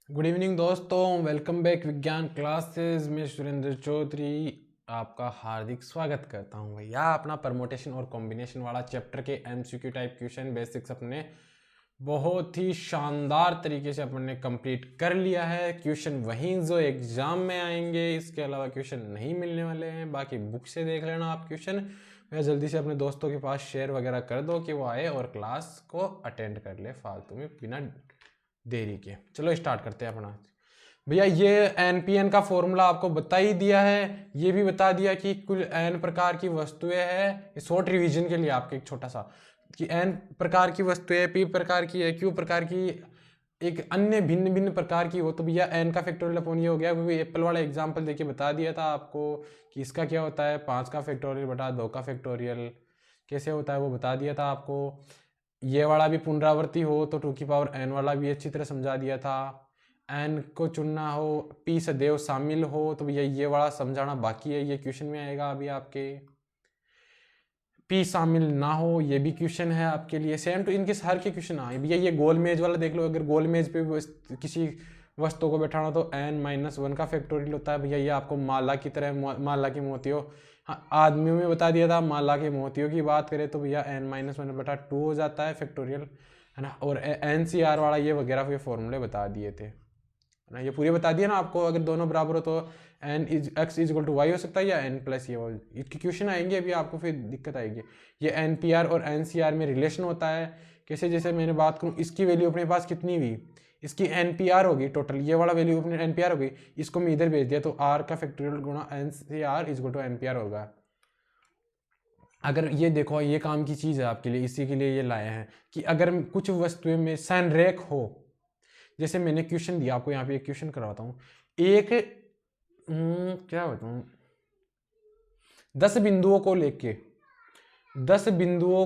Good evening दोस्तों, welcome back विज्ञान classes में सुरेंद्र चौधरी आपका हार्दिक स्वागत करता हूं। भैया अपना परमोटेशन और कॉम्बिनेशन वाला चैप्टर के एमसीक्यू टाइप क्वेश्चन बेसिक्स अपने बहुत ही शानदार तरीके से अपने कंप्लीट कर लिया है। क्वेश्चन वहीं जो एग्जाम में आएंगे, इसके अलावा क्वेश्चन नहीं मिलने वाले हैं। बाकी बुक से देख लेना आप क्वेश्चन, या जल्दी से अपने दोस्तों के पास शेयर वगैरह कर दो कि वो आए और क्लास को अटेंड कर ले फालतू में बिना देरी के। चलो स्टार्ट करते हैं अपना। भैया ये एनपीएन का फॉर्मूला आपको बता ही दिया है, ये भी बता दिया कि कुल एन प्रकार की वस्तुएं है। शॉर्ट रिवीजन के लिए आपके एक छोटा सा कि एन प्रकार की वस्तुएं, पी प्रकार की है, क्यू प्रकार की, एक अन्य भिन्न भिन्न प्रकार की हो तो भैया एन का फैक्टोरियल अपॉन ये हो गया। क्योंकि एप्पल वाला एग्जाम्पल देके बता दिया था आपको कि इसका क्या होता है 5 का फैक्टोरियल बटा 2 का फैक्टोरियल कैसे होता है, वो बता दिया था आपको। ये वाला भी पुनरावृत्ति हो तो 2 की पावर n वाला भी अच्छी तरह समझा दिया था। n को चुनना हो, p सदैव शामिल हो तो भैया ये वाला समझाना बाकी है, ये क्वेश्चन में आएगा अभी आपके। p शामिल ना हो ये भी क्वेश्चन है आपके लिए। सेम टू इनके हर के क्वेश्चन आए भैया। ये गोल मेज वाला देख लो, अगर गोल मेज पे किसी वस्तु को बैठाना तो n-1 का फैक्टोरियल होता है भैया। ये आपको माला की तरह, माला की मोतियों, हाँ आदमियों में बता दिया था। माला के मोतियों की बात करें तो भैया n-1 बटा 2 हो जाता है फैक्टोरियल, है ना। और NCR वाला ये वगैरह ये फॉर्मूले बता दिए थे, है ना। ये पूरे बता दिया ना आपको। अगर दोनों बराबर हो तो x is equal to y हो सकता है या n प्लस ये। इसके क्वेश्चन आएंगे अभी आपको, फिर दिक्कत आएगी। ये NPR और NCR में रिलेशन होता है कैसे, जैसे मैंने बात करूँ इसकी वैल्यू अपने पास कितनी हुई, इसकी NPR होगी टोटल, ये वाला वैल्यू अपने NPR होगी, इसको मैं इधर भेज दिया तो R का फैक्टोरियल गुणा NCR is equal to NPR होगा। अगर ये देखो, ये काम की चीज़ है आपके लिए, इसी के लिए ये लाए हैं कि अगर कुछ वस्तुएं में संरेख हो, जैसे मैंने क्वेश्चन दिया आपको, यहाँ पे एक क्वेश्चन करवाता हूँ। एक क्या बताऊँ, 10 बिंदुओं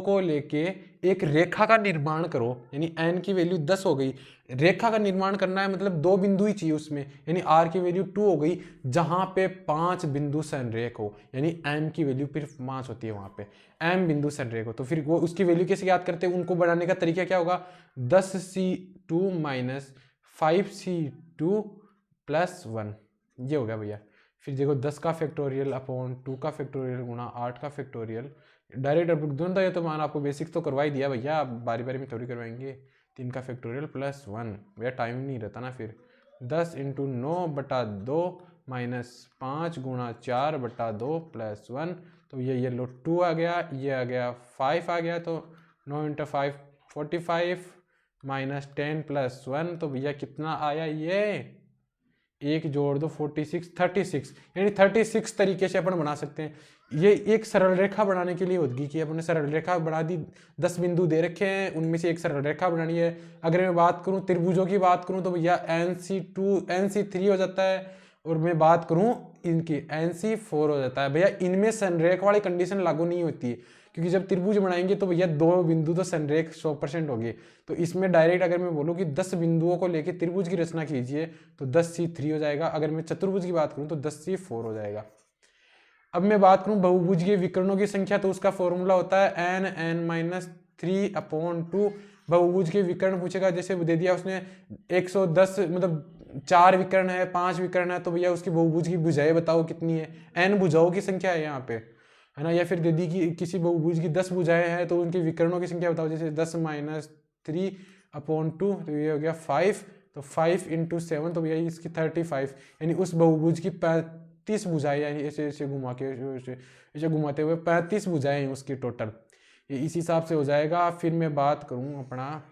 को लेके एक रेखा का निर्माण करो, यानी n की वैल्यू 10 हो गई। रेखा का निर्माण करना है मतलब 2 बिंदु ही चाहिए उसमें, यानी r की वैल्यू 2 हो गई। जहां पे 5 बिंदु संरेख हो, यानी m की वैल्यू फिर 5 होती है वहां पे, m बिंदु संरेख हो तो फिर वो उसकी वैल्यू कैसे याद करते हैं, उनको बनाने का तरीका क्या होगा, 10c2 माइनस 5c2 प्लस 1, ये हो गया भैया। फिर देखो 10 का फैक्टोरियल अपॉन 2 का फैक्टोरियल गुणा 8 का फैक्टोरियल, डायरेक्ट अब दोनों था। ये तो मान आपको बेसिक्स तो करवा ही दिया भैया, आप बारी बारी में थोड़ी करवाएंगे। 3 का फैक्टोरियल प्लस 1, भैया टाइम नहीं रहता ना। फिर 10 इंटू 9 बटा 2 माइनस 5 गुणा 4 बटा 2 प्लस 1, तो ये लो 2 आ गया, ये आ गया 5 आ गया, तो 9 इंटू 5 45 माइनस 10 प्लस 1, तो भैया कितना आया, ये एक जोड़ दो 46 36, यानी 36 तरीके से अपन बना सकते हैं। ये एक सरल रेखा बनाने के लिए होगी कि अपने सरल रेखा बना दी, 10 बिंदु दे रखे हैं, उनमें से एक सरल रेखा बनानी है। अगर मैं बात करूं त्रिभुजों की बात करूं तो भैया NC2 NC3 हो जाता है, और मैं बात करूं इनकी NC4 हो जाता है। भैया इनमें संरेख वाली कंडीशन लागू नहीं होती है, क्योंकि जब त्रिभुज बनाएंगे तो भैया 2 बिंदु तो संरेख 100% होगी। तो इसमें डायरेक्ट अगर मैं बोलूँ कि 10 बिंदुओं को लेकर त्रिभुज की रचना कीजिए तो 10C3 हो जाएगा। अगर मैं चतुर्भुज की बात करूँ तो 10C4 हो जाएगा। अब मैं बात करूं बहुभुज के विकर्णों की संख्या, तो उसका फॉर्मूला होता है n(n-3/2। बहुभुज के विकर्ण पूछेगा, जैसे दे दिया उसने 110, मतलब 4 विकर्ण है, 5 विकर्ण है, तो भैया उसकी बहुभुज की भुजाएं बताओ कितनी है, n भुजाओं की संख्या है यहाँ पे, है ना। या फिर दे दी कि किसी बहुभुज की 10 भुजाएं हैं तो उनके विकर्णों की संख्या बताओ, जैसे 10-3/2, तो ये हो गया 5, तो 5 इंटू 7, तो भैया इसकी 35, यानी उस बहुभुज की 35 भुजाएं, यानी ऐसे ऐसे घुमा के ऐसे घुमाते हुए 35 भुजाएं उसकी टोटल, ये इस हिसाब से हो जाएगा। फिर मैं बात करूं अपना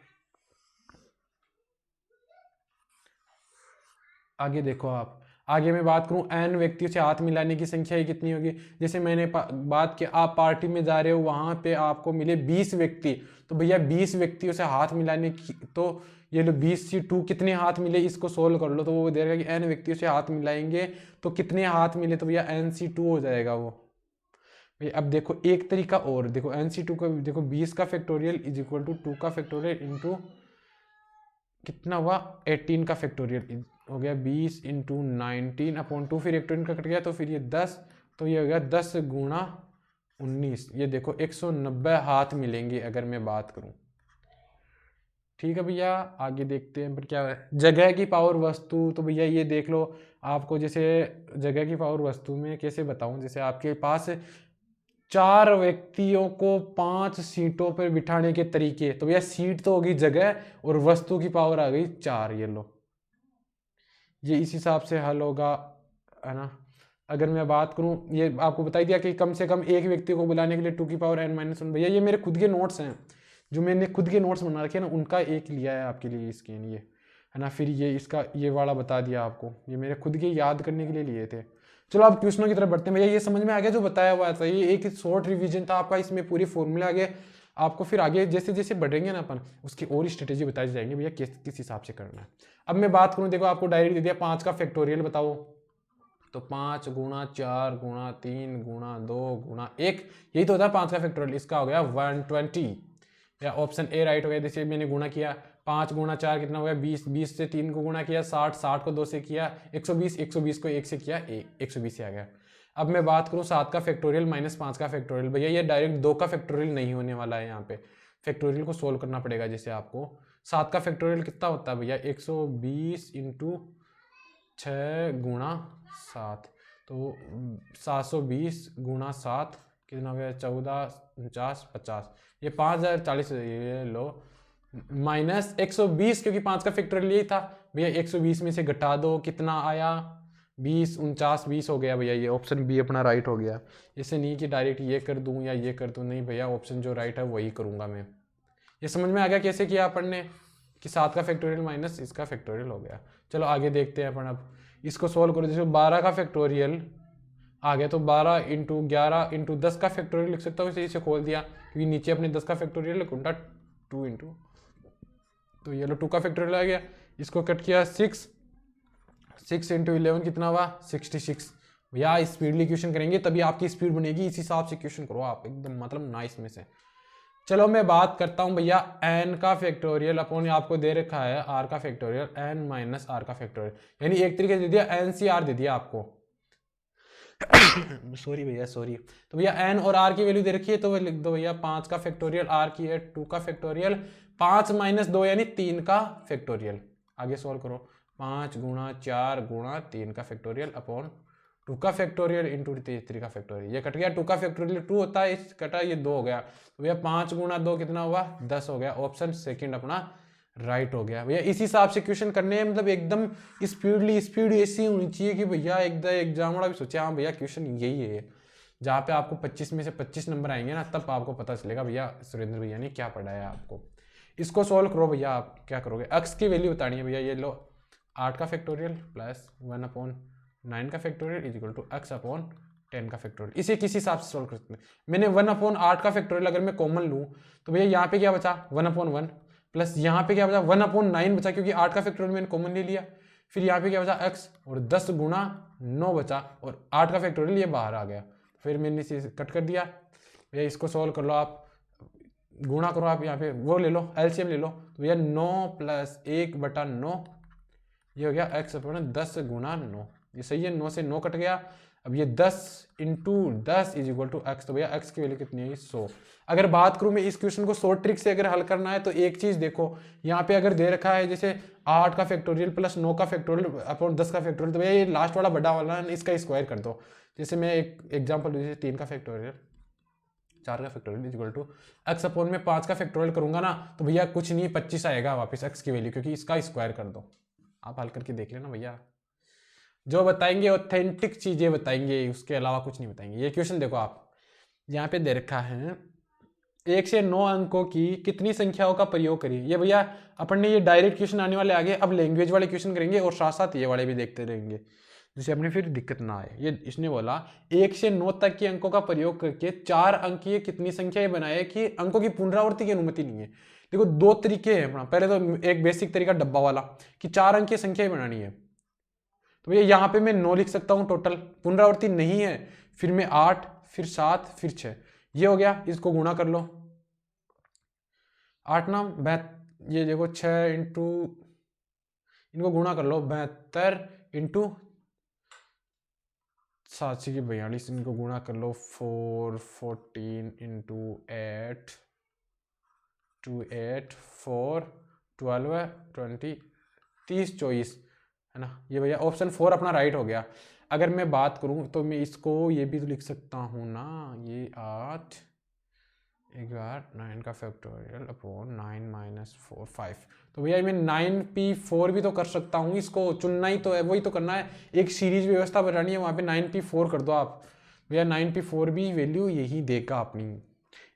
आगे, देखो आप आगे मैं बात करूं n व्यक्तियों से हाथ मिलाने की संख्या ही कितनी होगी। जैसे मैंने बात की, आप पार्टी में जा रहे हो, वहां पे आपको मिले 20 व्यक्ति, तो भैया 20 व्यक्तियों से हाथ मिलाने की, तो ये लो 20C2 कितने हाथ मिले, इसको सोल्व कर लो तो वो देगा कि n व्यक्तियों से हाथ मिलाएंगे तो कितने हाथ मिले, तो भैया NC2 हो जाएगा वो। भैया अब देखो एक तरीका और देखो, NC2 का देखो 20 का फैक्टोरियल इज इक्वल टू 2 का फैक्टोरियल इंटू कितना हुआ 18 का फैक्टोरियल हो गया 20 इंटू 19/2, फिर 18 का कट गया तो फिर ये 10, तो ये हो गया 10 गुणा 19। ये देखो 190 हाथ मिलेंगे अगर मैं बात करूं, ठीक है भैया, आगे देखते हैं फिर क्या है। जगह की पावर वस्तु, तो भैया ये देख लो आपको, जैसे जगह की पावर वस्तु में कैसे बताऊं, जैसे आपके पास 4 व्यक्तियों को 5 सीटों पर बिठाने के तरीके, तो भैया सीट तो होगी जगह और वस्तु की पावर आ गई 4, ये लो, ये इस हिसाब से हल होगा, है ना। अगर मैं बात करूं, ये आपको बता दिया कि कम से कम एक व्यक्ति को बुलाने के लिए 2n-1, भैया ये मेरे खुद के नोट्स हैं, जो मैंने खुद के नोट्स बना रखे हैं ना, उनका एक लिया है आपके लिए इसके लिए, है ना। फिर ये इसका ये वाला बता दिया आपको, ये मेरे खुद के याद करने के लिए लिए थे। चलो आप क्वेश्चनों की तरफ बढ़ते हैं। भैया ये समझ में आ गया जो बताया हुआ था, ये एक शॉर्ट रिवीजन था आपका, इसमें पूरी फॉर्मूला आ गए। आपको फिर आगे जैसे जैसे बढ़ेंगे ना अपन, उसकी और स्ट्रेटेजी बताई जाएंगे भैया किस हिसाब से करना है। अब मैं बात करूं, देखो आपको डायरेक्ट दे दिया 5 का फैक्टोरियल बताओ, तो 5 गुणा 4 गुणा 3 गुणा 2 गुणा 1, यही तो होता है 5 का फैक्टोरियल। इसका हो गया 120, या ऑप्शन ए राइट हो गया। जैसे मैंने गुणा किया, 5 गुणा 4 कितना हो गया 20, 20 से 3 को गुणा किया 60, 60 को 2 से किया 120, 120 को 1 से किया 120 से आ गया। अब मैं बात करूं 7 का फैक्टोरियल माइनस 5 का फैक्टोरियल, भैया ये डायरेक्ट 2 का फैक्टोरियल नहीं होने वाला है, यहाँ पे फैक्टोरियल को सोल्व करना पड़ेगा। जैसे आपको 7 का फैक्टोरियल कितना होता है भैया, 120 इंटू 6 गुणा 7, तो 720 गुणा 7 कितना हो गया 14, 49, 50, ये 5040, ये लो माइनस 120, क्योंकि 5 का फैक्टोरियल यही था भैया। 120 में से घटा दो, कितना आया 20, 49, 20 हो गया भैया। ये ऑप्शन बी अपना राइट हो गया। इसे नहीं कि डायरेक्ट ये कर दूं या ये कर दूं, नहीं भैया, ऑप्शन जो राइट है वही करूंगा मैं। ये समझ में आ गया कैसे किया अपन ने, कि 7 का फैक्टोरियल माइनस इसका फैक्टोरियल हो गया। चलो आगे देखते हैं अपन। अब इसको सोल्व करो, जैसे 12 का फैक्टोरियल आ गया, तो 12 इंटू 11 इंटू 10 का फैक्टोरियल लिख सकता हूँ, इसे खोल दिया, क्योंकि नीचे अपने 10 का फैक्टोरियल उल्टा 2 इंटू, तो ये लो 2 का फैक्टोरियल आ गया। इसको कट किया 6, 6 इंटू 11 कितना हुआ 66। भैया स्पीडली क्वेश्चन करेंगे तभी आपकी स्पीड बनेगी, इस हिसाब से क्वेश्चन करो आप एकदम, मतलब नाइस में से। चलो मैं बात करता हूं भैया n का फैक्टोरियल अपॉन, आपको दे रखा है r का फैक्टोरियल, n माइनस r का फैक्टोरियल, यानी एक तरीके से दे दिया NCR दे दिया आपको। सॉरी भैया सॉरी। तो भैया n और r की वैल्यू दे रखी है, तो लिख दो भैया 5 का फैक्टोरियल, r की है 2 का फैक्टोरियल, 5 माइनस 2 यानी 3 का फैक्टोरियल। आगे सॉल्व करो, 5 गुणा 4 गुणा 3 का फैक्टोरियल अपॉन 2 का फैक्टोरियल इंटू 3 का फैक्टोरियल, ये कट गया, 2 का फैक्टोरियल 2 होता है, इस कटा ये 2 हो गया, तो भैया 5 गुणा 2 कितना हुआ 10 हो गया। ऑप्शन सेकंड अपना राइट हो गया भैया। इस हिसाब से क्वेश्चन करने हैं, मतलब एकदम स्पीड ऐसी होनी चाहिए कि भैया एकदम एग्जाम वाला भी सोचे हाँ भैया क्वेश्चन यही है, जहाँ पे आपको 25 में से 25 नंबर आएंगे ना, तब आपको पता चलेगा भैया सुरेंद्र भैया ने क्या पढ़ाया आपको। इसको सॉल्व करो भैया, आप क्या करोगे, x की वैल्यू बतानी है भैया। ये लो 8 का फैक्टोरियल प्लस 1 अपॉन 9 का factorial is equal to x upon 10 का फैक्टोरियल। इसे किस हिसाब से सॉल्व कर सकते हैं, मैंने 1 अपॉन 8 का फैक्टोरियल अगर मैं कॉमन लूँ, तो भैया यहाँ पे क्या बचा 1 अपॉन 1, प्लस यहाँ पे क्या बचा 1 अपॉन 9 बचा, क्योंकि 8 का फैक्टोरियल मैंने कॉमन ले लिया। फिर यहाँ पे क्या बचा x, और 10 गुणा 9 बचा, और 8 का फैक्टोरियल ये बाहर आ गया, फिर मैंने इसे कट कर दिया। भैया इसको सॉल्व कर लो आप, गुणा करो आप, यहाँ पे वो ले लो एलसीएम ले लो, तो भैया 9 प्लस 1/9, ये हो गया x अपॉन 10 गुणा 9, ये सही है, 9 से 9 कट गया। अब ये 10 into 10 is equal to x, तो भैया x की वैल्यू कितनी है 100। अगर बात करूं मैं इस क्वेश्चन को शॉर्ट ट्रिक से अगर हल करना है, तो एक चीज देखो, यहाँ पे अगर दे रखा है जैसे 8 का फैक्टोरियल प्लस 9 का फैक्टोरियल अपॉन 10 का फैक्टोरियल, तो भैया ये लास्ट वाला बड़ा वाला इसका स्क्वायर कर दो। जैसे मैं एक एग्जाम्पल, जैसे 3 का फैक्टोरियल 4 का factorial is equal to x upon में 5 का फैक्टोरियल करूंगा ना, तो भैया कुछ नहीं 25 आएगा वापस x की वैल्यू, क्योंकि इसका स्क्वायर कर दो। आप हल करके देख लेना भैया, जो बताएंगे ऑथेंटिक चीजें बताएंगे, उसके अलावा कुछ नहीं बताएंगे। ये क्वेश्चन देखो आप, यहाँ पे दे रखा है 1 से 9 अंकों की कितनी संख्याओं का प्रयोग करिए। ये भैया अपन ने ये डायरेक्ट क्वेश्चन आने वाले आगे, अब लैंग्वेज वाले क्वेश्चन करेंगे और साथ साथ ये वाले भी देखते रहेंगे, जिससे अपने फिर दिक्कत ना आए। ये इसने बोला 1 से 9 तक के अंकों का प्रयोग करके 4 अंकीय कितनी संख्या बनाए कि अंकों की पुनरावृत्ति की अनुमति नहीं है। देखो 2 तरीके हैं अपना, पहले तो एक बेसिक तरीका डब्बा वाला कि 4 अंकीय संख्या बनानी है, तो भैया यहाँ पे मैं 9 लिख सकता हूँ टोटल, पुनरावृत्ति नहीं है, फिर मैं 8 फिर 7 फिर 6, ये हो गया। इसको गुणा कर लो, 8 ना ये देखो 6 इंटू, इनको गुणा कर लो 72 इंटू 742, इनको गुणा कर लो 14 इंटू 8 2 8 4 12 है, 20, 30, 24 है ना। ये भैया ऑप्शन 4 अपना राइट हो गया। अगर मैं बात करूं तो मैं इसको ये भी तो लिख सकता हूँ ना, ये 8 11 9 का फैक्टोरियल अपॉन 9 माइनस 4 5। तो भैया मैं 9p4 भी तो कर सकता हूँ, इसको चुनना ही तो है, वही तो करना है, एक सीरीज व्यवस्था बनानी है, वहाँ पे 9p4 कर दो आप। भैया 9p4 भी वैल्यू यही देगा अपनी।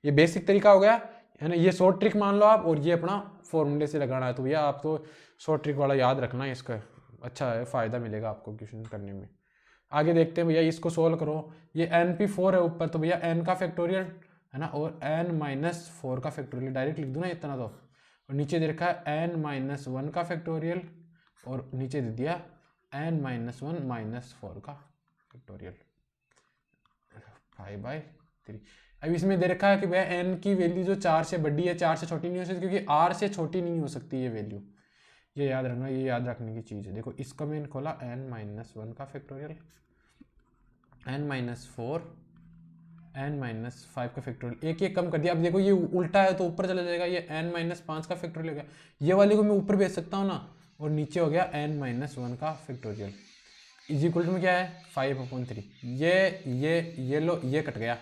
ये बेसिक तरीका हो गया है ना, ये शॉर्ट ट्रिक मान लो आप, और ये अपना फॉर्मूले से लगाना है। तो भैया आप तो शॉर्ट ट्रिक वाला याद रखना है, इसका अच्छा है, फ़ायदा मिलेगा आपको क्वेश्चन करने में। आगे देखते हैं भैया, इसको सोल्व करो। ये np4 है ऊपर, तो भैया n का फैक्टोरियल है ना, और n माइनस 4 का फैक्टोरियल डायरेक्ट लिख दूँ ना इतना तो, और नीचे दे रखा है n माइनस 1 का फैक्टोरियल, और नीचे दे दिया n माइनस 1 माइनस 4 का फैक्टोरियल 5/3। अब इसमें दे रखा है कि भैया n की वैल्यू जो 4 से बड़ी है, 4 से छोटी नहीं हो सकती, क्योंकि r से छोटी नहीं हो सकती ये वैल्यू। ये याद रखना, ये याद रखने की चीज़ है। देखो इसका मैंने खोला n माइनस 1 का factorial, n minus 4, n minus 5 का फैक्टोरियल, एक एक कम कर दिया। अब देखो ये उल्टा है तो ऊपर चला जाएगा, ये n माइनस 5 का फैक्टोरियल हो गया, ये वाले को मैं ऊपर भेज सकता हूँ ना, और नीचे हो गया n माइनस 1 का फैक्टोरियल इज इक्वल टू में क्या है 5/3। ये लो, ये कट गया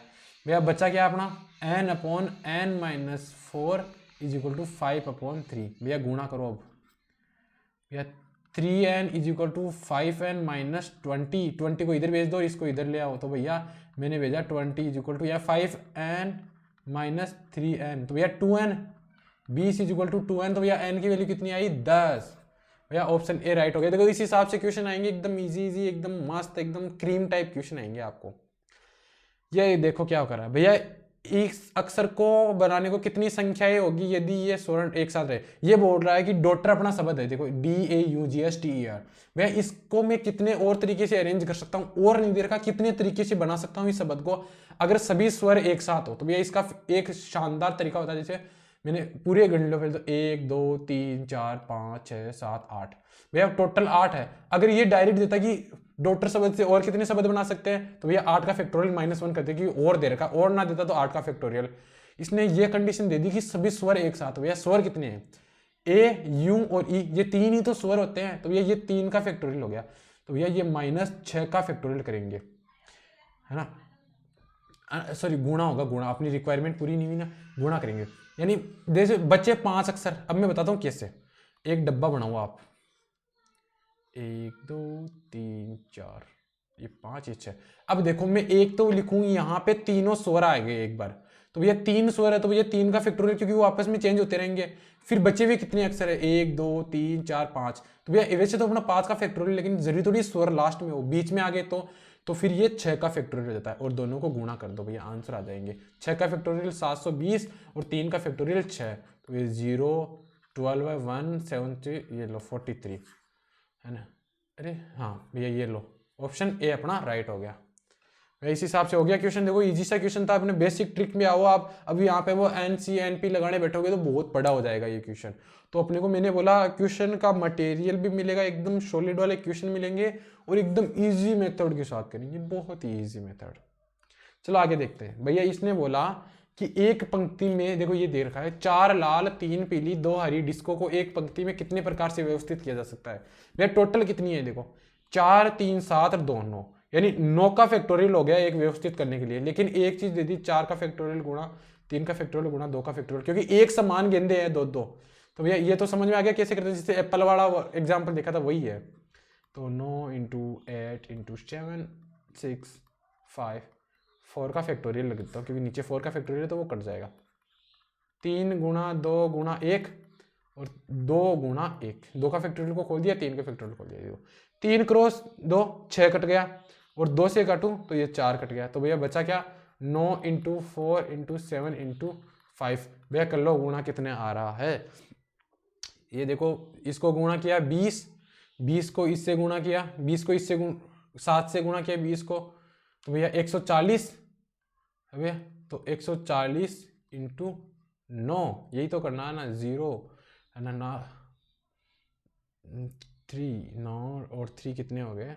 भैया, बचा क्या अपना n upon n minus 4 is equal to 5/3। भैया गुणा करो अब भैया, 3n is equal to 5n minus 20 को इधर भेज दो, इसको इधर ले आओ। तो भैया मैंने भेजा 20 इज इक्वल टू या 5n माइनस 3n, तो भैया 2n, 20 is equal to 2n, तो भैया n की वैल्यू कितनी आई 10। भैया ऑप्शन ए राइट हो गया। देखो इस हिसाब से क्वेश्चन आएंगे, एकदम इजी इजी, एकदम मस्त, एकदम क्रीम टाइप क्वेश्चन आएंगे आपको। ये देखो क्या कर रहा है भैया, इस अक्षर को बनाने को कितनी संख्याएं होगी यदि ये स्वर्ण एक साथ रहे। ये बोल रहा है कि डॉटर अपना शब्द है, देखो DAUGSTER। भैया इसको मैं कितने और तरीके से अरेंज कर सकता हूँ, और नहीं दे रखा कितने तरीके से बना सकता हूँ इस शब्द को, अगर सभी स्वर एक साथ हो। तो भैया इसका एक शानदार तरीका होता है, जैसे मैंने पूरे गण लो फिर, तो 1 2 3 4 5 6 7 8, भैया टोटल 8 है। अगर ये डायरेक्ट देता कि डॉटर शब्द से और कितने शब्द बना सकते हैं, तो भैया 8 का फैक्टोरियल -1 करते, क्योंकि और दे रखा, और ना देता तो 8 का फैक्टोरियल। इसने ये कंडीशन दे दी कि सभी स्वर एक साथ। भैया स्वर कितने हैं, ए यू और ई, ये 3 ही तो स्वर होते हैं। तो भैया ये 3 का फैक्टोरियल हो गया, तो भैया ये -6 का फैक्टोरियल करेंगे, है ना, सॉरी गुणा होगा, गुणा, अपनी रिक्वायरमेंट पूरी नहीं हुई ना, गुणा करेंगे। यानी जैसे बच्चे 5 अक्षर, अब मैं बताता हूँ कैसे। एक डब्बा बनाओ आप, 1 2 3 4, ये 5 ये 6। अब देखो मैं एक तो लिखूँ, यहाँ पे तीनों स्वर आ गए एक बार, तो भैया 3 स्वर है, तो भैया 3 का फैक्टोरियल, क्योंकि वो आपस में चेंज होते रहेंगे। फिर बचे हुए कितने अक्षर है, 1 2 3 4 5, तो भैया वैसे तो अपना 5 का फैक्टोरियल, लेकिन जरूरी थोड़ी स्वर लास्ट में हो, बीच में आ गए तो फिर ये 6 का फैक्टोरियल हो जाता है, और दोनों को गुणा कर दो भैया आंसर आ जाएंगे। 6 का फैक्टोरियल 720, और 3 का फैक्टोरियल 6, तो ये 0 12 1 7 ये लो 43, है ना। अरे हाँ भैया ये लो, ऑप्शन ए अपना राइट हो गया। इस हिसाब से हो गया क्वेश्चन। देखो इजी सा क्वेश्चन था, अपने बेसिक ट्रिक में आओ आप। अभी यहाँ पे वो NC NP लगाने बैठोगे तो बहुत बड़ा हो जाएगा ये क्वेश्चन। तो अपने को मैंने बोला क्वेश्चन का मटेरियल भी मिलेगा, एकदम सॉलिड वाले क्वेश्चन मिलेंगे, और एकदम इजी मेथड के साथ करेंगे, बहुत ही इजी मेथड। चलो आगे देखते हैं भैया। इसने बोला कि एक पंक्ति में, देखो ये दे रखा है, 4 लाल 3 पीली 2 हरी डिस्को को एक पंक्ति में कितने प्रकार से व्यवस्थित किया जा सकता है। भैया टोटल कितनी है, देखो 4 3 7 और 2 9, यानी 9 का फैक्टोरियल हो गया एक व्यवस्थित करने के लिए। लेकिन एक चीज दे दी, 4 का फैक्टोरियल गुणा 3 का फैक्टोरियल गुणा 2 का फैक्टोरियल, क्योंकि एक समान गेंदे हैं 2 2। तो भैया ये तो समझ में आ गया कैसे करते हैं, जिससे एप्पल वाला एग्जाम्पल देखा था वही है। तो 9 × 8 × 7 6 5, 4 का फैक्टोरियल लग देता हूँ, क्योंकि नीचे 4 का फैक्टोरियल है तो वो कट जाएगा। 3 गुणा 2 गुणा 1 और 2 गुणा 1, 2 का फैक्टोरियल को खोल दिया, 3 का फैक्टोरियल खोल दिया। 3 क्रॉस 2 6 कट गया, और 2 से काटूं तो ये 4 कट गया। तो भैया बचा क्या, 9 × 4 × 7 × 5। भैया कर लो गुणा कितने आ रहा है। ये देखो इसको गुणा किया 20 को इससे गुणा किया, 20 को इससे 7 से गुणा किया 20 को, तो भैया 140 भैया, तो 140 × 9, यही तो करना है ना, 0 है ना 3 9 और 3 कितने हो गए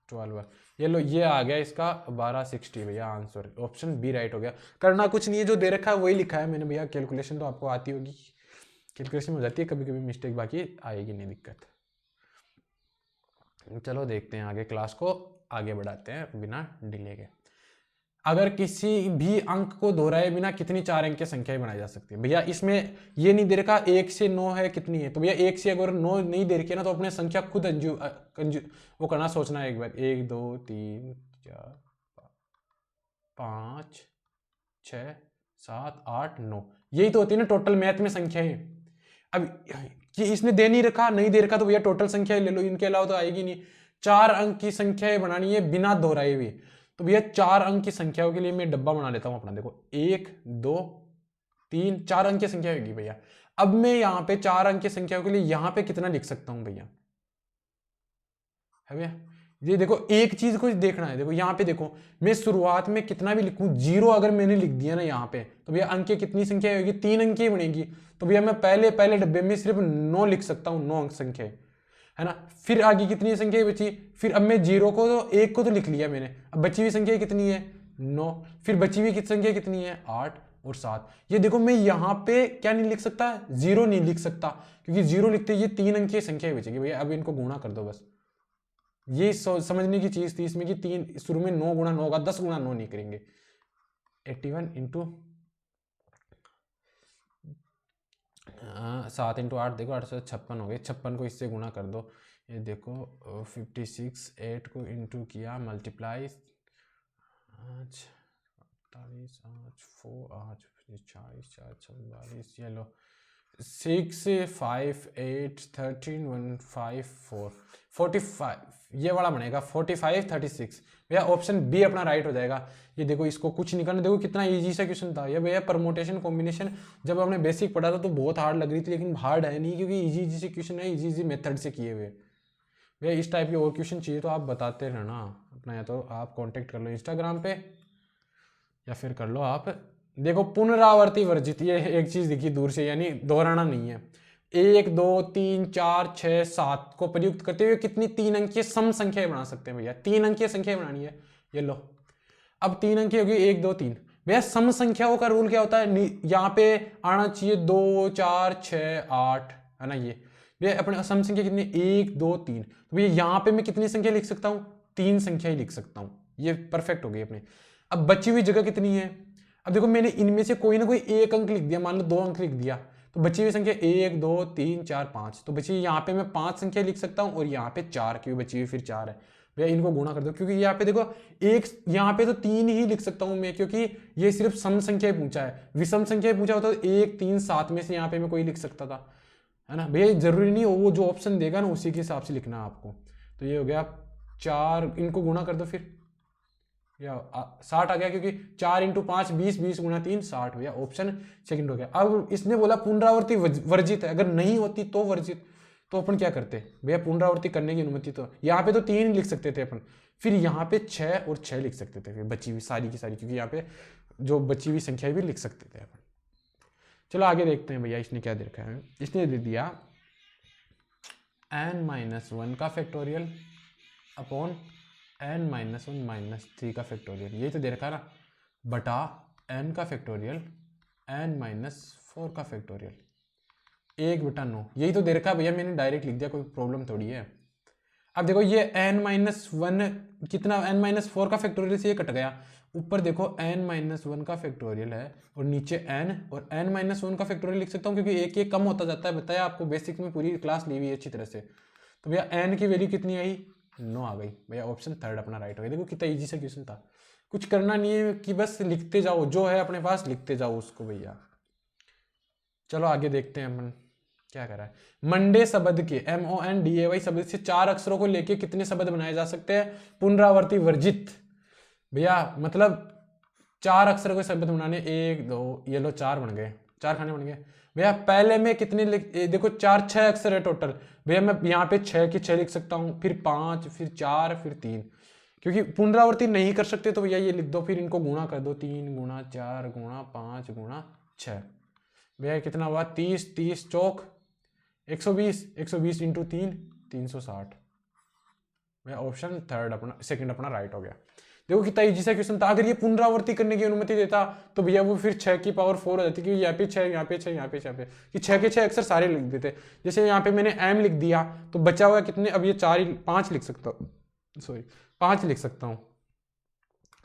12। ये लो ये आ गया इसका 1260 भैया आंसर, ऑप्शन बी राइट हो गया। करना कुछ नहीं है, जो दे रखा है वही लिखा है मैंने भैया, कैलकुलेशन तो आपको आती होगी। कैलकुलेशन हो जाती है कभी कभी मिस्टेक, बाकी आएगी नहीं दिक्कत। चलो देखते हैं आगे, क्लास को आगे बढ़ाते हैं बिना डिले के। अगर किसी भी अंक को दोहराए बिना कितनी 4 अंक की संख्याएं बनाई जा सकती है? भैया इसमें ये नहीं दे रखा 1 से 9 है कितनी है, तो भैया 1 से अगर 9 नहीं दे रखी है ना, तो अपने संख्या खुद वो करना, सोचना है एक बार। 1 2 3 4 5 6 7 8 9, यही तो होती है ना टोटल मैथ में संख्याएं। अब ये इसने दे नहीं रखा, नहीं दे रखा, तो भैया टोटल संख्या ले लो, इनके अलावा तो आएगी नहीं। 4 अंक की संख्याएं बनानी है बिना दोहराए हुए, तो भैया 4 अंक की संख्याओं के लिए मैं डब्बा बना लेता हूं अपना। देखो 1 2 3 4 अंक की संख्या होगी भैया। अब मैं यहाँ पे 4 अंक की संख्याओं के लिए यहाँ पे कितना लिख सकता हूँ भैया? है भैया ये देखो, एक चीज को देखना है। देखो यहाँ पे देखो, मैं शुरुआत में कितना भी लिखूं, 0 अगर मैंने लिख दिया ना यहाँ पे, तो भैया अंक की कितनी संख्या होगी? 3 अंक की बनेगी। तो भैया मैं पहले डब्बे में सिर्फ 9 लिख सकता हूँ, 9 अंक संख्या है ना। फिर आगे कितनी संख्या बची? फिर अब मैं 0 को तो 1 को तो लिख लिया मैंने, अब बची हुई संख्या कितनी है? 9। फिर बची हुई संख्या कितनी है? 8 और 7। ये देखो मैं यहाँ पे क्या नहीं लिख सकता? 0 नहीं लिख सकता, क्योंकि 0 लिखते ये 3 अंक की संख्या बचेगी भैया। अब इनको गुणा कर दो बस। ये समझने की चीज थी इसमें कि 3 शुरू में 9 गुणा 9 का 10 गुणा 9 नहीं करेंगे। 81 इंटू 7 इंटू 8, देखो 856 हो गए। 56 को इससे गुणा कर दो, ये देखो 56। 8 को इंटू किया, मल्टीप्लाई 5 48 8 4 8 40 4 44, ये लो 6 5 8 13 1 5 4 45, ये वाला बनेगा 45 36। भैया ऑप्शन बी अपना राइट हो जाएगा। ये देखो इसको कुछ नहीं करना, देखो कितना इजी सा क्वेश्चन था ये भैया। परमोटेशन कॉम्बिनेशन जब हमने बेसिक पढ़ा था तो बहुत हार्ड लग रही थी, लेकिन हार्ड है नहीं, क्योंकि इजी इजी से क्वेश्चन है, इजी इजी मेथड से किए हुए। भैया इस टाइप के और क्वेश्चन चाहिए तो आप बताते रहना अपना, या तो आप कॉन्टेक्ट कर लो इंस्टाग्राम पे, या फिर कर लो आप। देखो पुनरावर्ती वर्जित, ये एक चीज दिखी दूर से, यानी दोहराना नहीं है। 1 2 3 4 6 7 को प्रयुक्त करते हुए कितनी 3 अंकीय सम संख्या बना सकते हैं भैया? 3 अंकीय संख्या बनानी है, ये लो। अब 3 अंकीय होगी 1 2 3। भैया सम संख्याओं का रूल क्या होता है? यहाँ पे आना चाहिए 2 4 6 8, है ना। ये भैया अपने सम संख्या कितनी? 1 2 3। तो भैया यहाँ पे मैं कितनी संख्या लिख सकता हूँ? 3 संख्या ही लिख सकता हूँ। ये परफेक्ट हो गई अपने। अब बची हुई जगह कितनी है? अब देखो मैंने इनमें से कोई ना कोई एक अंक लिख दिया, मान लो 2 अंक लिख दिया, तो बची हुई संख्या 1 2 3 4 5, तो बची यहाँ पे मैं 5 संख्या लिख सकता हूँ, और यहाँ पे 4 की बची हुई फिर 4 है। भैया इनको गुणा कर दो, क्योंकि यहाँ पे देखो एक, यहाँ पे तो 3 ही लिख सकता हूँ मैं, क्योंकि ये सिर्फ सम संख्या पूछा है। विषम संख्या पूछा होता तो 1 3 7 में से यहाँ पे मैं कोई लिख सकता था, है ना। भैया जरूरी नहीं वो जो ऑप्शन देगा ना उसी के हिसाब से लिखना आपको। तो ये हो गया 4, इनको गुणा कर दो फिर, या 60 आ गया, क्योंकि 4 इंटू 5 20, 20 गुणा 3 60। भैया ऑप्शन सेकंड हो गया। अब इसने बोला पुनरावृत्ति वर्जित है, अगर नहीं होती तो वर्जित, तो अपन क्या करते भैया? पुनरावृत्ति करने की अनुमति, तो यहाँ पे तो 3 लिख सकते थे अपन, फिर यहाँ पे 6 और 6 लिख सकते थे, फिर बची हुई सारी की सारी, क्योंकि यहाँ पे जो बची हुई संख्या भी लिख सकते थे अपन। चलो आगे देखते हैं भैया इसने क्या दे रखा है। इसने दे दिया n-1 का फैक्टोरियल अपॉन n-1 -3 का फैक्टोरियल, यही तो दे रखा है ना, बटा n का फैक्टोरियल n-4 का फैक्टोरियल 1/9, यही तो दे रखा है भैया। मैंने डायरेक्ट लिख दिया, कोई प्रॉब्लम थोड़ी है। अब देखो ये n-1 कितना, n-4 का फैक्टोरियल से ये कट गया, ऊपर देखो n-1 का फैक्टोरियल है और नीचे n, और n-1 का फैक्टोरियल लिख सकता हूँ क्योंकि एक एक कम होता जाता है, बताया आपको बेसिक में, पूरी क्लास ली हुई है अच्छी तरह से। तो भैया n की वैल्यू कितनी आई? 9 आ गई। भैया ऑप्शन थर्ड अपना राइट हो गया। देखो कितना इजी सा क्वेश्चन था, कुछ करना नहीं है कि बस लिखते जाओ, जो है अपने पास लिखते जाओ उसको भैया। चलो आगे देखते हैं अपन क्या कर रहा है। मंडे शब्द के MONDAY शब्द से 4 अक्षरों को लेके कितने शब्द बनाए जा सकते हैं? पुनरावर्ती वर्जित। भैया मतलब 4 अक्षरों के शब्द बनाने, 1 2, ये लो 4 बन गए, 4 खाने बन गए। भैया पहले में कितने देखो 4 6 अक्षर है टोटल। भैया मैं यहाँ पे 6 की 6 लिख सकता हूँ, फिर 5, फिर 4, फिर 3, क्योंकि पुनरावृत्ति नहीं कर सकते तो भैया ये लिख दो, फिर इनको गुणा कर दो, 3 गुणा 4 गुणा 5 गुणा 6। भैया कितना हुआ? 30 30 चौक 120, 120 इंटू 3 360। भैया ऑप्शन थर्ड अपना, सेकंड अपना राइट हो गया। देखो कितना इजी सा क्वेश्चन था। अगर ये पुनरावृत्ति करने की अनुमति देता तो भैया वो फिर 6 की पावर 4 हो जाती, क्योंकि यहाँ पे 6, यहाँ पे 6, यहाँ पे 6 पे, कि 6 के 6 अक्सर सारे लिख देते। जैसे यहाँ पे मैंने m लिख दिया तो बचा हुआ कितने, अब ये 5 लिख सकता हूँ, सॉरी 5 लिख सकता हूँ।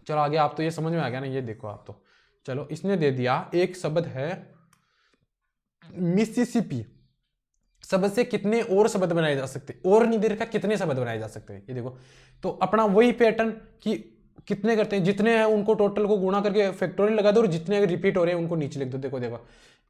चलो आगे, आप तो ये समझ में आ गया ना, ये देखो आप तो। चलो इसने दे दिया एक शब्द है मिसिसिपी, शब्द से कितने और शब्द बनाए जा सकते, और नहीं दे रखा कितने शब्द बनाए जा सकते हैं, ये देखो। तो अपना वही पैटर्न कि कितने करते हैं, जितने हैं उनको टोटल को गुणा करके फैक्टोरियल लगा दो, और जितने अगर रिपीट हो रहे हैं उनको नीचे लिख दो। देखो देखो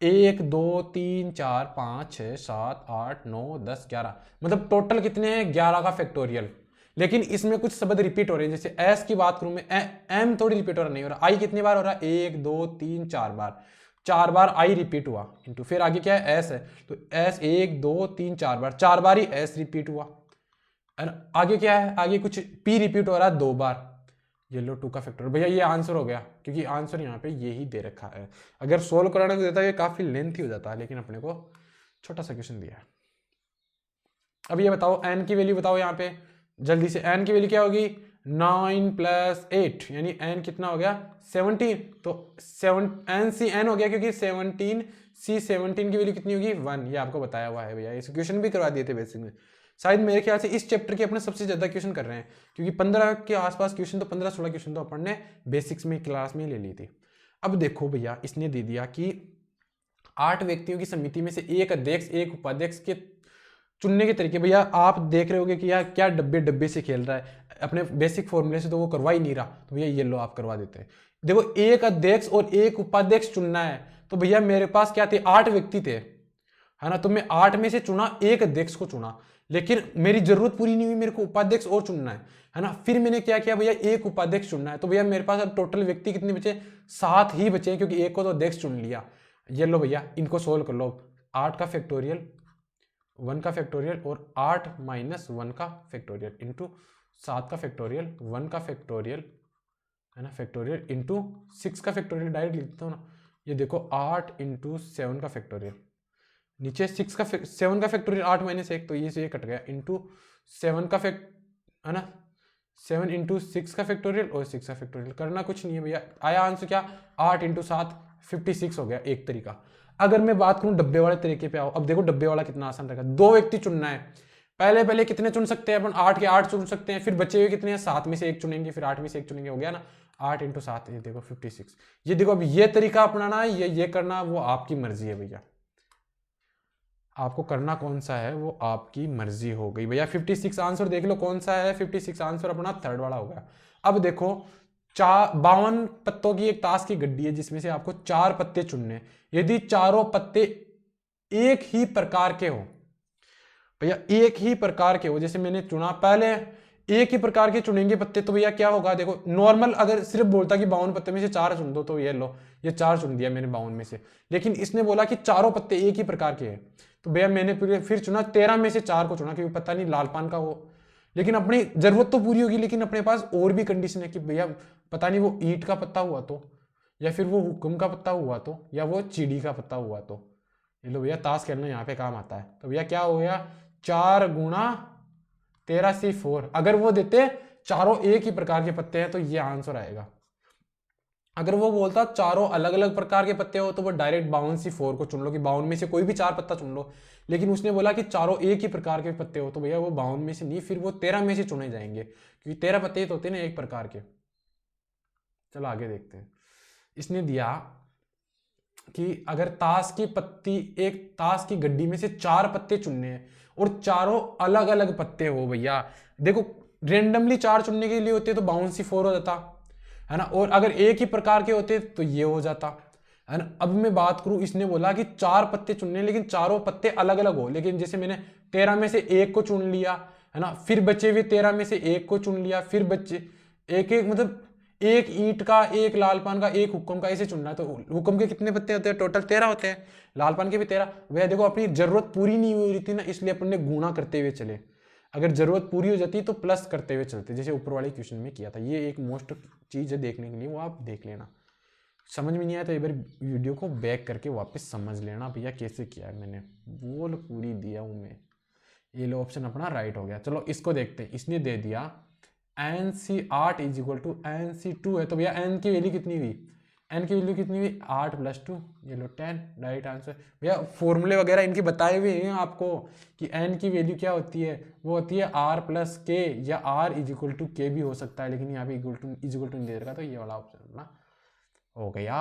1 2 3 4 5 6 7 8 9 10 11, मतलब टोटल कितने हैं 11 का फैक्टोरियल। लेकिन इसमें कुछ शब्द रिपीट हो रहे हैं, जैसे एस की बात करूं मैं, एम थोड़ी रिपीट हो रहा, नहीं हो रहा। आई कितनी बार हो रहा है, 1 2 3 4 बार, 4 बार आई रिपीट हुआ, इंटू फिर आगे क्या है एस है, तो एस 1 2 3 4 बार, 4 बार ही एस रिपीट हुआ। आगे क्या है, आगे कुछ पी रिपीट हो रहा है 2 बार, ये लो 2 का फैक्टर। भैया ये आंसर हो गया, क्योंकि आंसर यहाँ पे यही दे रखा है। अगर सोल्व कराने को देता है ये काफी लेंथी हो जाता है, लेकिन अपने को छोटा सा क्वेश्चन दिया है। अब ये बताओ एन की वैल्यू बताओ यहाँ पे जल्दी से, एन की वैल्यू क्या होगी 9 + 8, यानी एन कितना हो गया 17, तो 7 एन सी एन हो गया, क्योंकि 17 सी 17 की वैल्यू कितनी होगी 1, ये आपको बताया हुआ है भैया, इस क्वेश्चन भी करवा दिए थे बेसिक में। शायद मेरे ख्याल से इस चैप्टर के अपने सबसे ज्यादा क्वेश्चन कर रहे हैं, क्योंकि 15 के आसपास क्वेश्चन, तो 15-16 क्वेश्चन तो अपन ने बेसिक्स में क्लास में ले ली थी। अब देखो भैया इसने दे दिया कि 8 व्यक्तियों की समिति में से एक अध्यक्ष एक उपाध्यक्ष के चुनने के तरीके। भैया आप देख रहे होगे कि यार क्या डब्बे से खेल रहा है, अपने बेसिक फॉर्मूले से तो वो करवा ही नहीं रहा, तो भैया ये लो आप करवा देते हैं। देखो एक अध्यक्ष और एक उपाध्यक्ष चुनना है, तो भैया मेरे पास क्या थे 8 व्यक्ति थे, है ना, तो मैं 8 में से चुना, एक अध्यक्ष को चुना, लेकिन मेरी जरूरत पूरी नहीं हुई, मेरे को उपाध्यक्ष और चुनना है ना। फिर मैंने क्या किया भैया एक उपाध्यक्ष चुनना है, तो भैया मेरे पास अब टोटल व्यक्ति कितने बचे 7 ही बचे, क्योंकि एक को तो अध्यक्ष चुन लिया। ये लो भैया इनको सोल्व कर लो, 8 का फैक्टोरियल 1 का फैक्टोरियल और 8 - 1 का फैक्टोरियल इंटू 7 का फैक्टोरियल 1 का फैक्टोरियल, है ना, फैक्टोरियल इंटू 6 का फैक्टोरियल, डायरेक्ट लिख देता हूँ ना। ये देखो 8 × 7 का फैक्टोरियल, नीचे 7 का फैक्टोरियल 8 - 1, तो ये से ये कट गया, इंटू 7 का है ना, 7 × 6 का फैक्टोरियल और 6 का फैक्टोरियल। करना कुछ नहीं है भैया, आया आंसर क्या 8 × 7 56 हो गया, एक तरीका। अगर मैं बात करूं डब्बे वाले तरीके पे आओ, अब देखो डब्बे वाला कितना आसान रहेगा। 2 व्यक्ति चुनना है, पहले कितने चुन सकते हैं अपन 8 के 8 चुन सकते हैं, फिर बचे हुए कितने हैं 7 में से 1 चुनेंगे, फिर 8 में से 1 चुनेंगे, हो गया ना 8 × 7, ये देखो 56। ये देखो अब ये तरीका अपनाना है, ये करना वो आपकी मर्जी है भैया, आपको करना कौन सा है वो आपकी मर्जी हो गई भैया। 56 आंसर देख लो कौन सा है, 56 आंसर अपना थर्ड वाला हो गया। अब देखो 52 पत्तों की एक ताश की गड्डी है, जिसमें से आपको 4 पत्ते चुनने, यदि चारों पत्ते एक ही प्रकार के हो, भैया एक ही प्रकार के हो, जैसे मैंने चुना पहले एक ही प्रकार के चुनेंगे पत्ते, तो भैया क्या होगा देखो नॉर्मल अगर सिर्फ बोलता कि 52 पत्ते में से 4 चुन दो, तो ये लो ये 4 चुन दिया मैंने 52 में से, लेकिन इसने बोला कि चारों पत्ते एक ही प्रकार के हैं, तो भैया मैंने फिर चुना 13 में से 4 को चुना, क्योंकि पता नहीं लाल पान का हो, लेकिन अपनी जरूरत तो पूरी होगी, लेकिन अपने पास और भी कंडीशन है कि भैया पता नहीं वो ईंट का पत्ता हुआ तो, या फिर वो हुक्म का पत्ता हुआ तो, या वो चीड़ी का पत्ता हुआ तो। ये लो भैया ताश खेलना यहाँ पे काम आता है। तो भैया क्या हो गया 4 × 13 = 4, अगर वो देते चारों एक ही प्रकार के पत्ते हैं तो ये आंसर आएगा। अगर वो बोलता चारों अलग अलग प्रकार के पत्ते हो, तो वो डायरेक्ट 52 × 4 को चुन लो कि 52 में से कोई भी 4 पत्ता चुन लो, लेकिन उसने बोला कि चारों एक ही प्रकार के पत्ते हो, तो भैया वो 52 में से नहीं, फिर वो 13 में से चुने जाएंगे, क्योंकि 13 पत्ते तो होते हैं ना एक प्रकार के। चलो आगे देखते हैं। इसने दिया कि अगर ताश की पत्ती, एक ताश की गड्डी में से 4 पत्ते चुनने हैं और चारों अलग अलग पत्ते हो, भैया देखो रेंडमली 4 चुनने के लिए होते तो 52 × 4 हो जाता, है ना, और अगर एक ही प्रकार के होते तो ये हो जाता, है ना। अब मैं बात करूं, इसने बोला कि 4 पत्ते चुनने, लेकिन चारों पत्ते अलग अलग हो, लेकिन जैसे मैंने 13 में से 1 को चुन लिया, है ना, फिर बचे हुए 13 में से 1 को चुन लिया, फिर बच्चे एक मतलब एक ईंट का, एक लाल पान का, एक हुक्म का, ऐसे चुनना है। तो हुक्म के कितने पत्ते होते हैं टोटल 13 होते हैं, लाल पान के भी 13। भैया देखो अपनी जरूरत पूरी नहीं हो रही थी ना, इसलिए अपन ने गुणा करते हुए चले, अगर जरूरत पूरी हो जाती तो प्लस करते हुए चलते, जैसे ऊपर वाले क्वेश्चन में किया था। ये एक मोस्ट चीज है देखने के लिए, वो आप देख लेना। समझ में नहीं आया तो एक बार वीडियो को बैक करके वापस समझ लेना भैया कैसे किया है मैंने, बोल पूरी दिया हूँ मैं। ये लो ऑप्शन अपना राइट हो गया। चलो इसको देखते हैं। इसने दे दिया N C 8 is equal to N C 2 है, तो भैया एन की वैल्यू कितनी हुई, एन की वैल्यू कितनी हुई 8 + 2, ये लो 10, राइट आंसर। भैया फॉर्मूले वगैरह इनके बताए हुए हैं आपको कि एन की वैल्यू क्या होती है, वो होती है आर प्लस के, या आर इज इक्वल टू के भी हो सकता है, लेकिन यहाँ पे इज इक्वल टू नहीं दे रखा, तो ये वाला ऑप्शन अपना हो गया।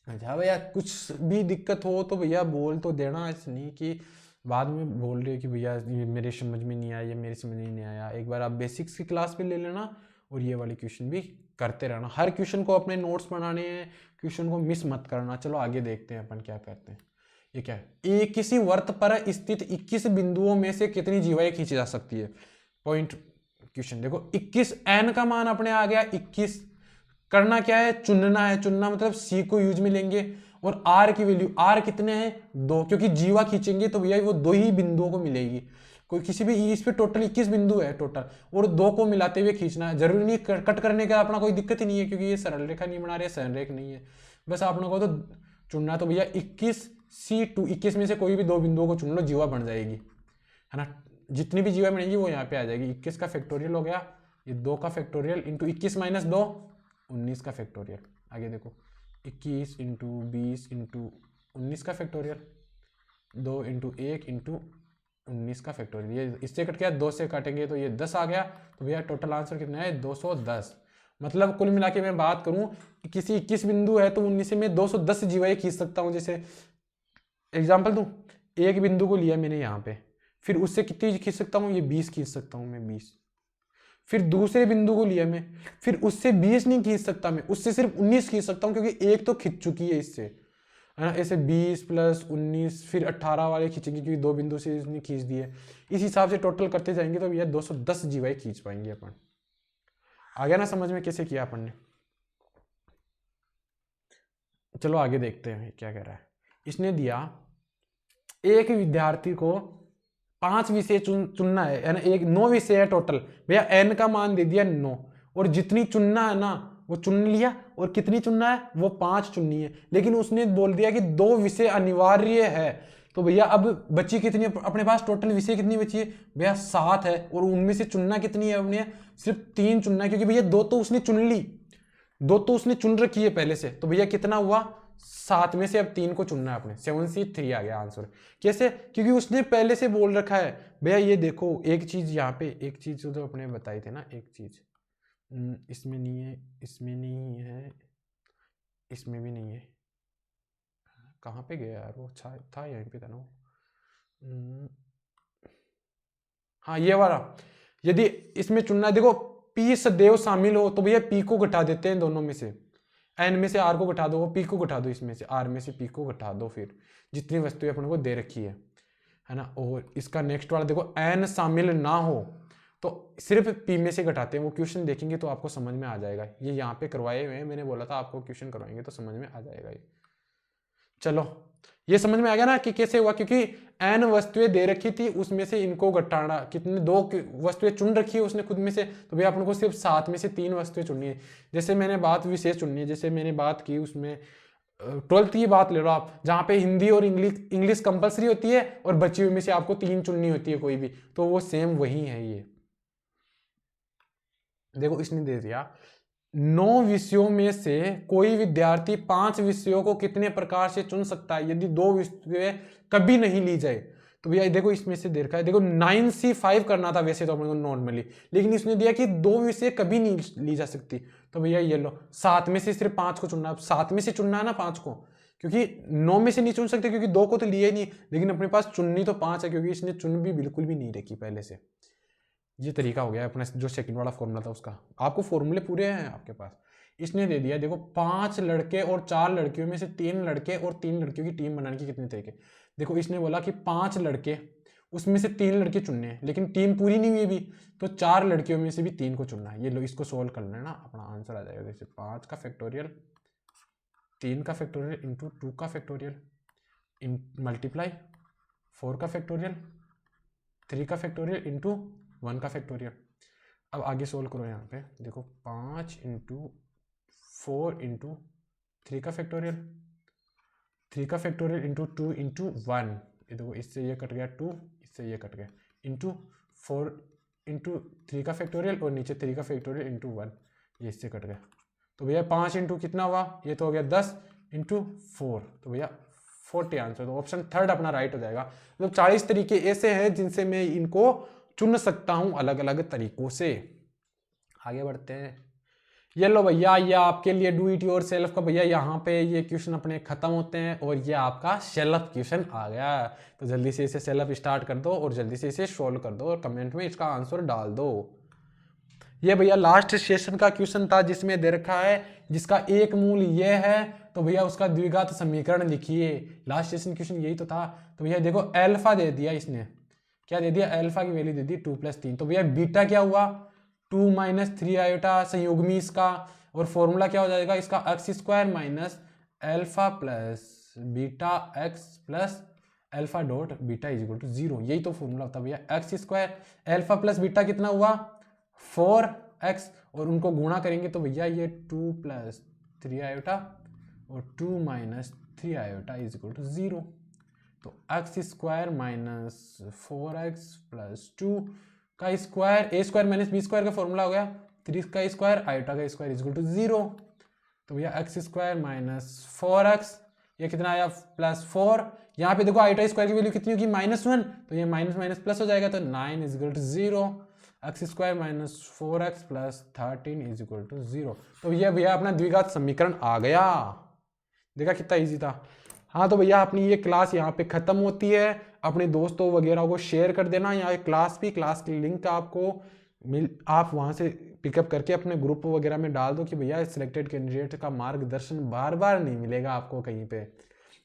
अच्छा भैया कुछ भी दिक्कत हो तो भैया बोल तो देना, ऐसे नहीं कि बाद में बोल रहे हो कि भैया ये मेरे समझ में नहीं आया, ये मेरे समझ में नहीं आया। एक बार आप बेसिक्स की क्लास पे ले लेना और ये वाले क्वेश्चन भी करते रहना, हर क्वेश्चन को अपने नोट्स बनाने हैं, क्वेश्चन को मिस मत करना। चलो आगे देखते हैं अपन क्या करते हैं। ये क्या है, एक किसी वर्त पर स्थित 21 बिंदुओं में से कितनी जीवाएं खींची जा सकती है। पॉइंट क्वेश्चन देखो, 21 एन का मान अपने आ गया 21, करना क्या है, चुनना है, चुनना मतलब सी को यूज में लेंगे, और आर की वैल्यू, आर कितने हैं 2, क्योंकि जीवा खींचेंगे तो भैया वो 2 ही बिंदुओं को मिलेगी, कोई किसी भी इस पे टोटल 21 बिंदु है टोटल, और 2 को मिलाते हुए खींचना है। जरूरी नहीं कट करने का अपना कोई दिक्कत ही नहीं है, क्योंकि ये सरल रेखा नहीं बना रहे, सरल रेखा नहीं है, बस आप लोगों को तो चुनना। तो भैया 21C2, 21 में से कोई भी 2 बिंदुओं को चुन लो, जीवा बन जाएगी, है ना। जितनी भी जीवा बनेगी वो यहाँ पे आ जाएगी। 21 का फैक्टोरियल हो गया, ये 2 का फैक्टोरियल इंटू 21 - 2 19 का फैक्टोरियल। आगे देखो 21 इंटू 20 इंटू 19 का फैक्टोरियल, 2 इंटू 1 इंटू 19 का फैक्टोरियल, ये इससे कट गया, 2 से काटेंगे तो ये 10 आ गया। तो भैया टोटल आंसर कितना है 210। मतलब कुल मिला के मैं बात करूं कि किसी 21 बिंदु है तो 19 में 210 जीवाएं खींच सकता हूं। जैसे एग्जाम्पल दूं, एक बिंदु को लिया मैंने यहाँ पे, फिर उससे कितनी खींच सकता हूँ, ये 20 खींच सकता हूँ मैं, 20। फिर दूसरे बिंदु को लिया मैं, फिर उससे 20 नहीं खींच सकता मैं, उससे सिर्फ 19 खींच सकता हूँ, क्योंकि एक तो खींच चुकी है इससे, है ना। ऐसे 20 + 19 फिर 18 वाले खींचेंगे, क्योंकि 2 बिंदु से इसने खींच दिए। इस हिसाब से टोटल करते जाएंगे तो भैया 210 जीवाएं खींच पाएंगे अपन। आ गया ना समझ में कैसे किया अपन ने। चलो आगे देखते हैं क्या कह रहा है। इसने दिया एक विद्यार्थी को 5 विषय चुनना है, यानी 9 विषय है टोटल। भैया एन का मान दे दिया 9, और जितनी चुनना है ना वो चुन लिया, और कितनी चुनना है वो 5 चुननी है। लेकिन उसने बोल दिया कि 2 विषय अनिवार्य है, तो भैया अब बची कितनी अपने पास, टोटल विषय कितनी बची है भैया 7 है, और उनमें से चुनना कितनी है अपने, सिर्फ 3 चुनना है, क्योंकि भैया 2 तो उसने चुन ली, 2 तो उसने चुन रखी है पहले से। तो भैया कितना हुआ 7 में से अब 3 को चुनना है अपने, 7C3 आ गया आंसर। कैसे, क्योंकि उसने पहले से बोल रखा है। भैया ये देखो एक चीज यहाँ पे, एक चीज तो अपने बताई थे ना, एक चीज इसमें नहीं है, इसमें नहीं है, इसमें भी नहीं है, कहाँ पे गया यार वो, था यहीं पे था ना वो। हाँ ये वाला, यदि इसमें चुनना है, देखो पी सदैव शामिल हो तो भैया पी को घटा देते हैं दोनों में से, एन में से आर को घटा दो, पी को घटा दो, इसमें से आर में से पी को घटा दो, फिर जितनी वस्तुएं अपन को दे रखी है ना। और इसका नेक्स्ट वाला देखो, एन शामिल ना हो तो सिर्फ पी में से घटाते हैं। वो क्वेश्चन देखेंगे तो आपको समझ में आ जाएगा, ये यहाँ पे करवाए हुए हैं, मैंने बोला था आपको क्वेश्चन करवाएंगे तो समझ में आ जाएगा ये। चलो ये समझ में आ गया ना कि कैसे हुआ, क्योंकि एन वस्तुएं दे रखी थी, उसमें से इनको घटाना, कितने 2 वस्तुएं चुन रखी है उसने खुद में से, तो भैया अपन को सिर्फ 7 में से 3 वस्तुएं चुननी है। जैसे मैंने बात विशेष चुननी है, जैसे मैंने बात की उसमें 12th की बात ले लो आप, जहाँ पे हिंदी और इंग्लिश कंपलसरी होती है, और बची हुई में से आपको 3 चुननी होती है कोई भी, तो वो सेम वही है। ये देखो इसने दे दिया 9 विषयों में से कोई विद्यार्थी 5 विषयों को कितने प्रकार से चुन सकता है यदि 2 विषय कभी नहीं ली जाए। तो भैया देखो इसमें से दे रखा है, देखो 9C5 करना था वैसे तो अपने को नॉर्मली, लेकिन इसने दिया कि 2 विषय कभी नहीं ली जा सकती। तो भैया ये लो 7 में से सिर्फ 5 को चुनना, 7 में से चुनना है ना 5 को, क्योंकि 9 में से नहीं चुन सकते, क्योंकि 2 को तो लिए ही नहीं, लेकिन अपने पास चुननी तो 5 है, क्योंकि इसने चुन भी बिल्कुल भी नहीं रखी पहले से। ये तरीका हो गया अपना जो सेकंड वाला फॉर्मूला था उसका। आपको फॉर्मूले पूरे हैं आपके पास। इसने दे दिया देखो 5 लड़के और 4 लड़कियों में से 3 लड़के और 3 लड़कियों की टीम बनाने की कितने तरीके। देखो इसने बोला कि 5 लड़के, उसमें से 3 लड़के चुनने हैं, लेकिन टीम पूरी नहीं हुई अभी, तो 4 लड़कियों में से भी 3 को चुनना है। ये लो इसको सोल्व करना है ना, अपना आंसर आ जाएगा। जैसे 5 का फैक्टोरियल, 3 का फैक्टोरियल इंटू 2 का फैक्टोरियल मल्टीप्लाई 4 का फैक्टोरियल, 3 का फैक्टोरियल इंटू 1 का फैक्टोरियल। अब आगे सोल्व करो यहाँ पे, देखो 5 इंटू 4 इंटू 3 का फैक्टोरियल, 3 का फैक्टोरियल इंटू 2 इंटू 1, ये देखो इससे ये कट गया 2, इससे ये कट गया, इंटू 4 इंटू 3 का फैक्टोरियल और नीचे 3 का फैक्टोरियल इंटू 1, ये इससे कट गया। तो भैया 5 इंटू कितना हुआ, ये तो हो गया 10 इंटू 4, तो भैया 40 आंसर। तो ऑप्शन थर्ड अपना राइट हो जाएगा। मतलब 40 तरीके ऐसे हैं जिनसे मैं इनको चुन सकता हूं अलग अलग तरीकों से। आगे बढ़ते हैं। ये लो भैया, ये आपके लिए डू इट योर सेल्फ का भैया यहाँ पे ये क्वेश्चन अपने खत्म होते हैं और ये आपका सेल्फ क्वेश्चन आ गया। तो जल्दी से इसे सेल्फ स्टार्ट कर दो और जल्दी से इसे सोल्व कर दो और कमेंट में इसका आंसर डाल दो। ये भैया लास्ट सेशन का क्वेश्चन था जिसमें दे रखा है जिसका एक मूल ये है, तो भैया उसका द्विघात समीकरण लिखिए। लास्ट सेशन क्वेश्चन यही तो था। तो भैया देखो अल्फा दे दिया इसने, क्या दे दिया, अल्फा की वैल्यू दे दी 2 + 3। तो भैया बीटा क्या हुआ, 2 - 3 आयोटा संयुग्मी इसका, और फॉर्मूला क्या हो जाएगा इसका, x² minus alpha plus beta x plus alpha dot beta is equal to 0। यही तो फॉर्मूला होता है भैया, x² अल्फा प्लस बीटा कितना हुआ 4x, और उनको गुणा करेंगे तो भैया ये 2 + 3 आयोटा और 2 - 3 आयोटा इज इक्वल टू 0। तो x² माइनस 4x प्लस 2 का स्क्वायर, a² माइनस b² का फॉर्मूला हो गया 3 का स्क्वायर आयोटा का स्क्वायर इज इक्वल टू 0। तो भैया x² माइनस 4x, ये कितना आया +4। यहाँ पे देखो आयोटा स्क्वायर की वैल्यू कितनी होगी -1, तो ये माइनस माइनस प्लस हो जाएगा, तो 9 is equal to 0। x² minus 4x plus 13 is equal to 0। तो ये भैया अपना द्विघात समीकरण आ गया। देखा कितना इजी था। हाँ तो भैया अपनी ये क्लास यहाँ पे खत्म होती है। अपने दोस्तों वगैरह को शेयर कर देना। यहाँ क्लास की लिंक आपको आप वहाँ से पिकअप करके अपने ग्रुप वगैरह में डाल दो कि भैया सिलेक्टेड कैंडिडेट का मार्गदर्शन बार बार नहीं मिलेगा आपको कहीं पे।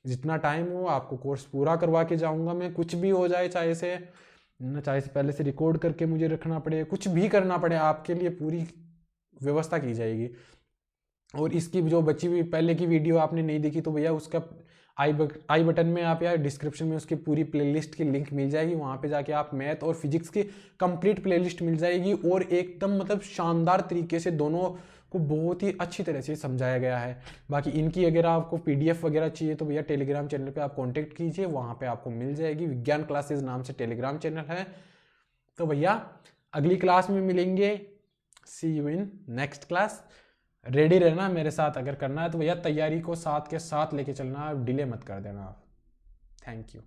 जितना टाइम हो आपको कोर्स पूरा करवा के जाऊँगा मैं, कुछ भी हो जाए, चाहे से पहले से रिकॉर्ड करके मुझे रखना पड़े, कुछ भी करना पड़े, आपके लिए पूरी व्यवस्था की जाएगी। और इसकी जो बची हुई पहले की वीडियो आपने नहीं देखी तो भैया उसका आई बटन में आप या डिस्क्रिप्शन में उसकी पूरी प्लेलिस्ट की लिंक मिल जाएगी। वहाँ पे जाके आप मैथ और फिजिक्स की कंप्लीट प्लेलिस्ट मिल जाएगी और एकदम मतलब शानदार तरीके से दोनों को बहुत ही अच्छी तरह से समझाया गया है। बाकी इनकी अगर आपको PDF वगैरह चाहिए तो भैया टेलीग्राम चैनल पे आप कांटेक्ट कीजिए, वहाँ पे आपको मिल जाएगी। विज्ञान क्लासेस नाम से टेलीग्राम चैनल है। तो भैया अगली क्लास में मिलेंगे। See you in next class. Ready रहना मेरे साथ, अगर करना है तो भैया तैयारी को साथ के साथ लेके चलना, डिले मत कर देना आप। Thank you.